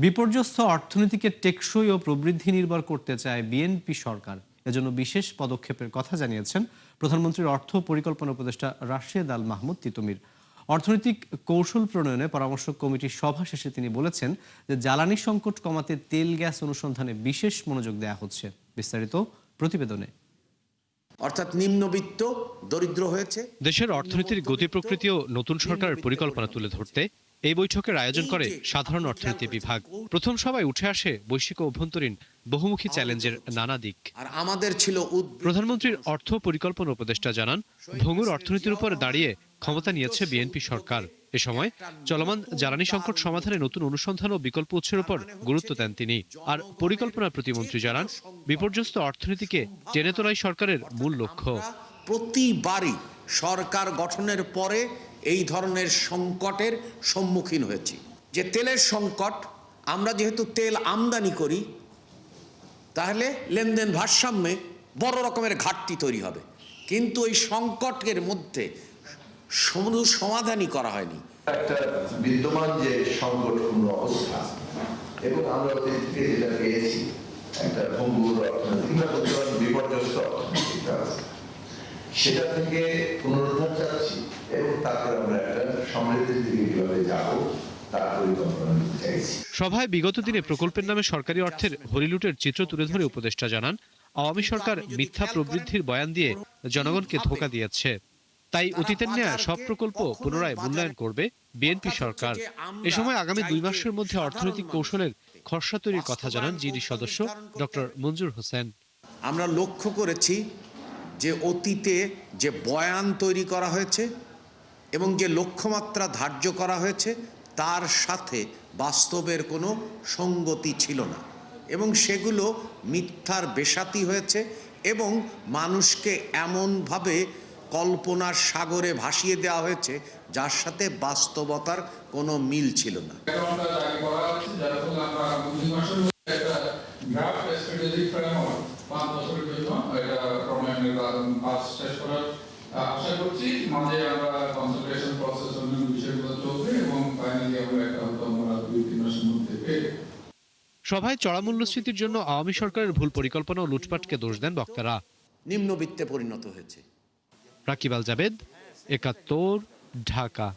বিপর্যস্ত অর্থনীতিকে টেকসই ও প্রবৃদ্ধি নির্ভর করতে চায় বিএনপি সরকার। এজন্য বিশেষ পদক্ষেপের কথা জানিয়েছেন প্রধানমন্ত্রীর অর্থ পরিকল্পনা উপদেষ্টা রাশেদ আল মাহমুদ তিতুমির। অর্থনৈতিক কৌশল প্রণয়নে পরামর্শক কমিটির সভা শেষে তিনি বলেছেন যে জ্বালানি সংকট কমাতে তেল গ্যাস অনুসন্ধানে বিশেষ মনোযোগ দেওয়া হচ্ছে। বিস্তারিত প্রতিবেদনে। অর্থাৎ নিম্নবিত্ত দরিদ্র হয়েছে। দেশের অর্থনীতির গতি প্রকৃতি ও নতুন সরকারের পরিকল্পনা তুলে ধরতে এই বৈঠকের আয়োজন করে সাধারণ অর্থনীতি বিভাগ। প্রথম সভায় উঠে আসে বৈশ্বিক ও অভ্যন্তরীণ বহুমুখী চ্যালেঞ্জের নানা দিক। আর আমাদের ছিল প্রধানমন্ত্রীর অর্থ পরিকল্পনা উপদেষ্টা জানান, ভঙ্গুর অর্থনীতির উপর দাঁড়িয়ে ক্ষমতা নিয়েছে বিএনপি সরকার। এ সময় চলমান জ্বালানি সংকট সমাধানে নতুন অনুসন্ধান ও বিকল্প উৎসের উপর গুরুত্ব দেন তিনি। আর পরিকল্পনা প্রতিমন্ত্রী জানান, বিপর্যস্ত অর্থনীতিকে টেনে তোলাই সরকারের মূল লক্ষ্য। প্রতিবারই সরকার গঠনের পরে এই ধরনের সংকটের সম্মুখীন হয়েছি। যে তেলের সংকট, আমরা যেহেতু তেল আমদানি করি, তাহলে লেনদেন ভারসাম্যে বড় রকমের ঘাটতি তৈরি হবে। কিন্তু এই সংকটের মধ্যে সমাধানই করা হয়নি। একটা বিদ্যমান যে সংকটপূর্ণ অবস্থা এবং আমরা যেটা পেয়েছি একটা ভঙ্গুর অর্থনৈতিক বিপর্যস্ত অর্থনৈতিক ব্যবস্থা, সেটা থেকে পুনরুদ্ধার চাচ্ছি এবং তারপরে আমরা একটা সমৃদ্ধির দিকে কিভাবে যাবো তার পরিকল্পনা নিতে চাইছি। সভায় বিগত দিনে প্রকল্পের নামে সরকারি অর্থের হরিলুটের চিত্র তুলে ধরে উপদেষ্টা জানান, আওয়ামী সরকার মিথ্যা প্রবৃদ্ধির বয়ান দিয়ে জনগণকে ধোঁকা দিয়েছে। তাই অতীতের নেয়া সব প্রকল্প পুনরায় মূল্যায়ন করবে বিএনপি সরকার। এ সময় আগামী 2 মাসের মধ্যে অর্থনৈতিক কৌশলের খসড়া তৈরির কথা জানান জিডি সদস্য ডক্টর মঞ্জুর হোসেন। আমরা লক্ষ্য করেছি যে অতীতে যে বয়ান তৈরি করা হয়েছে এবং যে লক্ষ্যমাত্রা ধার্য করা হয়েছে তার সাথে বাস্তবের কোনো সঙ্গতি ছিল না এবং সেগুলো মিথ্যার বেশাতি হয়েছে এবং মানুষকে এমনভাবে কল্পনার সাগরে ভাসিয়ে দেওয়া হয়েছে যার সাথে বাস্তবতার কোনো মিল ছিল না। আশা করছি মাঝে আমরা কনসালটেশন প্রসেস অন্যান্য বিষয়গুলো চলবে এবং ফাইনালি আমরা একটা হয়তো আমরা 2-3 মাসের মধ্যে পেয়ে। সভায় চড়া মূল্যস্ফীতির জন্য আওয়ামী সরকারের ভুল পরিকল্পনা ও লুটপাটকে দোষ দেন বক্তারা। নিম্নবিত্তে পরিণত হয়েছে। রাকিব আল জাবেদ, ৭১, ঢাকা।